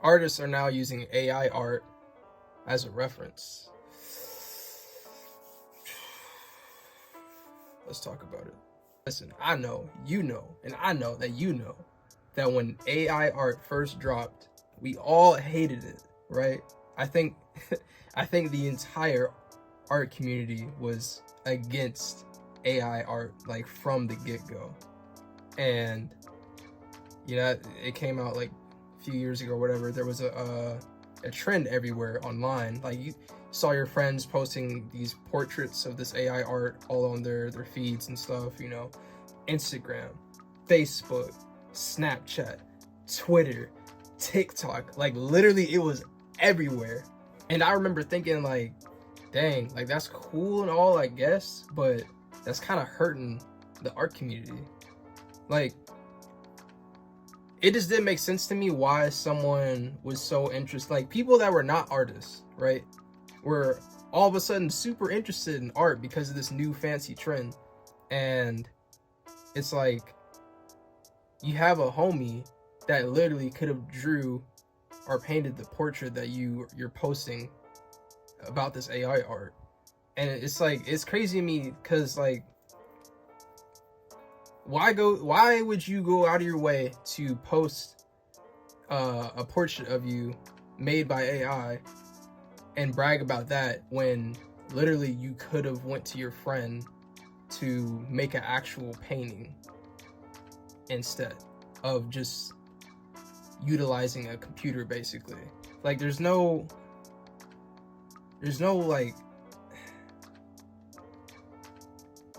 artists are now using AI art as a reference. Let's talk about it. Listen, I know, you know, and I know that you know that when AI art first dropped, we all hated it, right? I think I think the entire art community was against AI art like from the get-go. And you know, it came out like a few years ago or whatever. There was a trend everywhere online. Like you saw your friends posting these portraits of this AI art all on their feeds and stuff, you know. Instagram, Facebook, Snapchat, Twitter, TikTok, like literally it was everywhere. And I remember thinking like, dang, like that's cool and all, I guess, but that's kind of hurting the art community. Like, it just didn't make sense to me why someone was so interested, like people that were not artists, right, were all of a sudden super interested in art because of this new fancy trend. And it's like, you have a homie that literally could have drew or painted the portrait that you're posting about this AI art. And it's like, it's crazy to me because like, why would you go out of your way to post a portrait of you made by AI and brag about that when literally you could have went to your friend to make an actual painting instead of just utilizing a computer, basically? Like there's no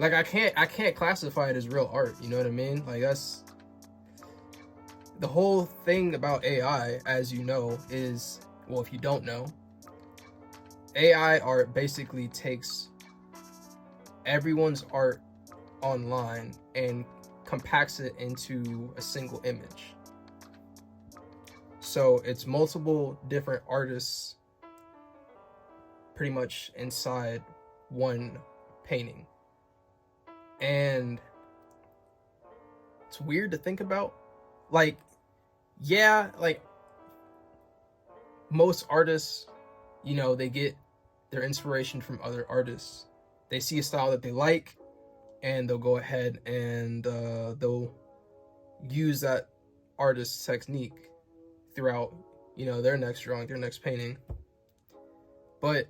like I can't classify it as real art, you know what I mean? Like that's the whole thing about AI, as you know, is, well, if you don't know, AI art basically takes everyone's art online and compacts it into a single image. So it's multiple different artists pretty much inside one painting. And it's weird to think about. Like, yeah, like most artists, you know, they get their inspiration from other artists. They see a style that they like and they'll go ahead and they'll use that artist's technique throughout, you know, their next drawing, their next painting. But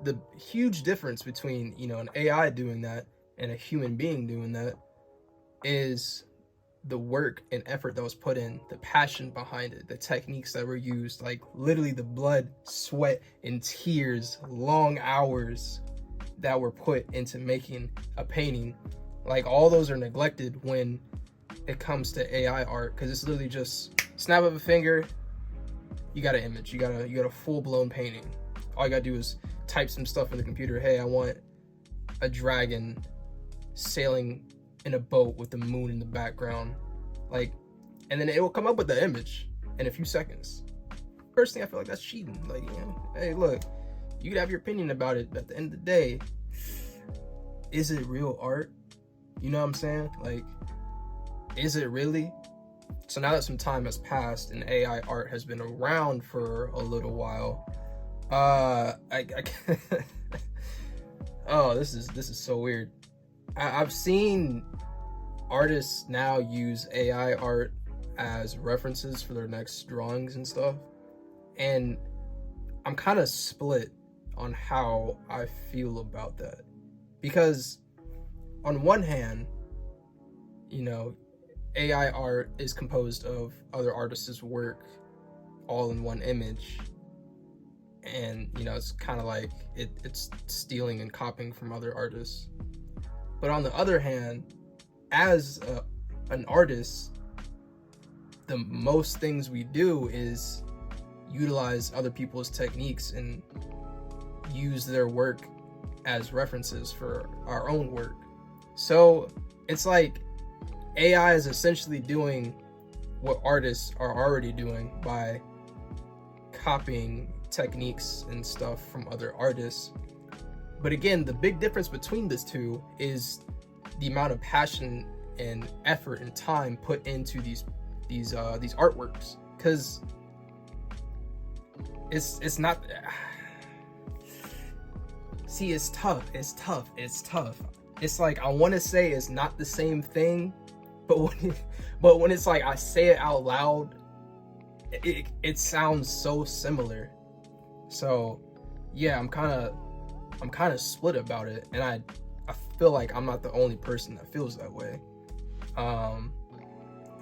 the huge difference between, you know, an AI doing that and a human being doing that is the work and effort that was put in, the passion behind it, the techniques that were used, like literally the blood, sweat, and tears, long hours that were put into making a painting. Like all those are neglected when it comes to AI art, because it's literally just snap of a finger, you got an image, you got a full-blown painting. All you gotta do is type some stuff in the computer. Hey, I want a dragon sailing in a boat with the moon in the background, like, and then it will come up with the image in a few seconds. Personally, I feel like that's cheating. Like, you know, hey, look, you could have your opinion about it, but at the end of the day, is it real art? You know what I'm saying? Like, is it really? So now that some time has passed and AI art has been around for a little while, I oh, this is so weird. I've seen artists now use AI art as references for their next drawings and stuff, and I'm kind of split on how I feel about that, because on one hand, you know, AI art is composed of other artists' work all in one image, and you know, it's kind of like it's stealing and copying from other artists. But on the other hand, as an artist, the most things we do is utilize other people's techniques and use their work as references for our own work. So it's like AI is essentially doing what artists are already doing by copying techniques and stuff from other artists. But again, the big difference between these two is the amount of passion and effort and time put into these artworks. because it's not. See, it's tough. It's like, I want to say it's not the same thing, but when it's like I say it out loud, it sounds so similar. So yeah, I'm kind of split about it, and I feel like I'm not the only person that feels that way.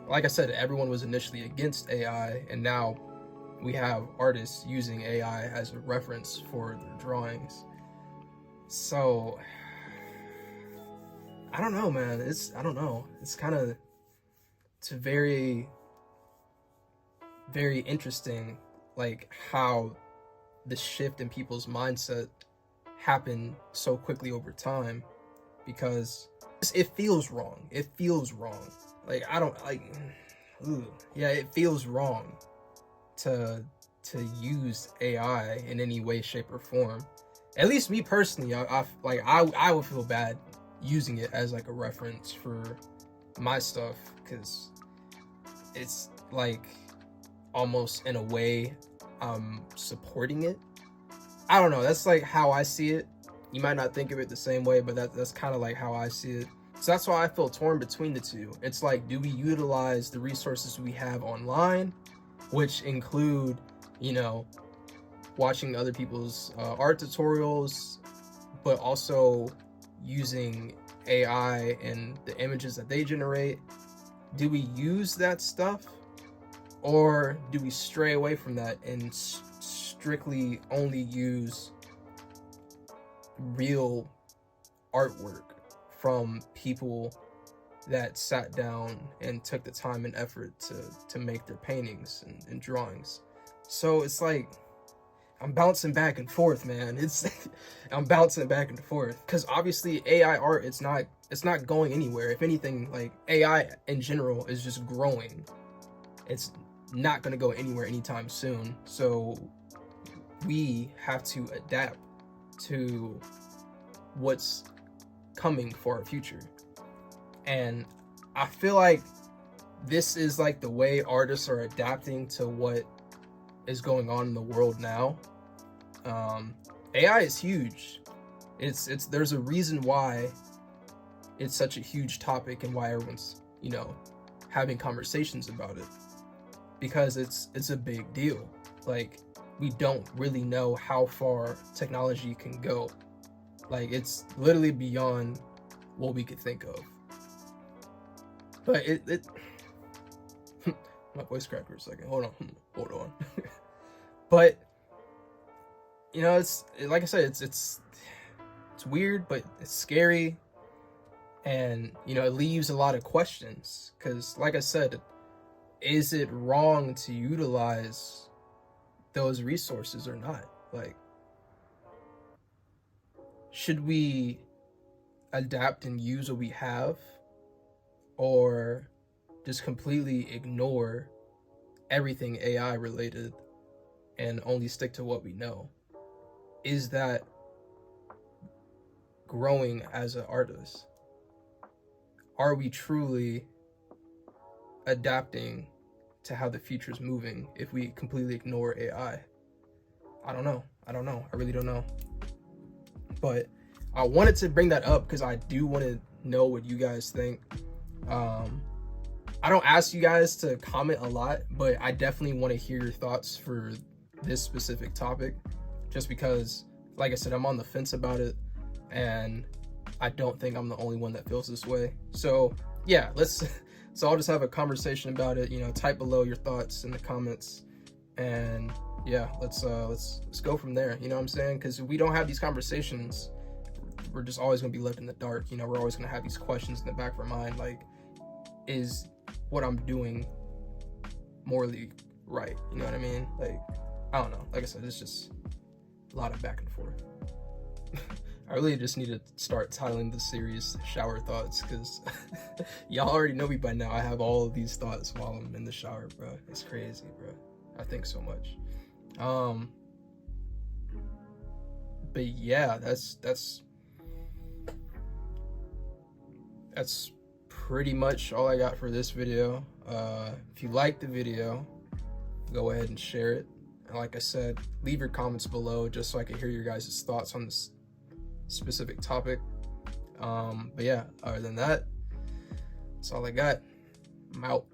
Like I said, everyone was initially against AI, and now we have artists using AI as a reference for their drawings. So I don't know, man. I don't know. It's a very, very interesting, like, how the shift in people's mindset happened so quickly over time, because it feels wrong. Like, I don't like, yeah, it feels wrong to use AI in any way, shape, or form. At least me personally, I would feel bad using it as like a reference for my stuff, because it's like almost in a way supporting it. I don't know, that's like how I see it. You might not think of it the same way, but that's kind of like how I see it. So that's why I feel torn between the two. It's like, do we utilize the resources we have online, which include, you know, watching other people's art tutorials, but also using AI and the images that they generate? Do we use that stuff, or do we stray away from that and strictly only use real artwork from people that sat down and took the time and effort to make their paintings and drawings? So it's like, I'm bouncing back and forth, man. I'm bouncing back and forth, because obviously AI art, it's not going anywhere. If anything, like, AI in general is just growing. It's not going to go anywhere anytime soon. So we have to adapt to what's coming for our future. And I feel like this is like the way artists are adapting to what is going on in the world now. AI is huge. It's there's a reason why it's such a huge topic, and why everyone's, you know, having conversations about it, because it's a big deal. Like, we don't really know how far technology can go. Like, it's literally beyond what we could think of. But it my voice cracked for a second. Hold on. But, you know, it's like I said, it's weird, but it's scary, and, you know, it leaves a lot of questions, because, like I said, is it wrong to utilize those resources or not? Like, should we adapt and use what we have, or just completely ignore everything AI related and only stick to what we know? Is that growing as an artist? Are we truly adapting to how the future is moving if we completely ignore AI? I don't know. I really don't know. But I wanted to bring that up because I do want to know what you guys think. I don't ask you guys to comment a lot, but I definitely want to hear your thoughts for this specific topic, just because, like I said, I'm on the fence about it, and I don't think I'm the only one that feels this way. So yeah, so I'll just have a conversation about it. You know, type below your thoughts in the comments, and yeah, let's go from there. You know what I'm saying? Because if we don't have these conversations, we're just always gonna be left in the dark. You know, we're always gonna have these questions in the back of our mind, like, is what I'm doing morally right? You know what I mean? Like, I don't know. Like I said, it's just a lot of back and forth. I really just need to start titling the series Shower Thoughts, because y'all already know me by now. I have all of these thoughts while I'm in the shower, bro. It's crazy, bro. I think so much. But yeah, that's pretty much all I got for this video. If you liked the video, go ahead and share it. And like I said, leave your comments below just so I can hear your guys' thoughts on this specific topic. But yeah, other than that, that's all I got. I'm out.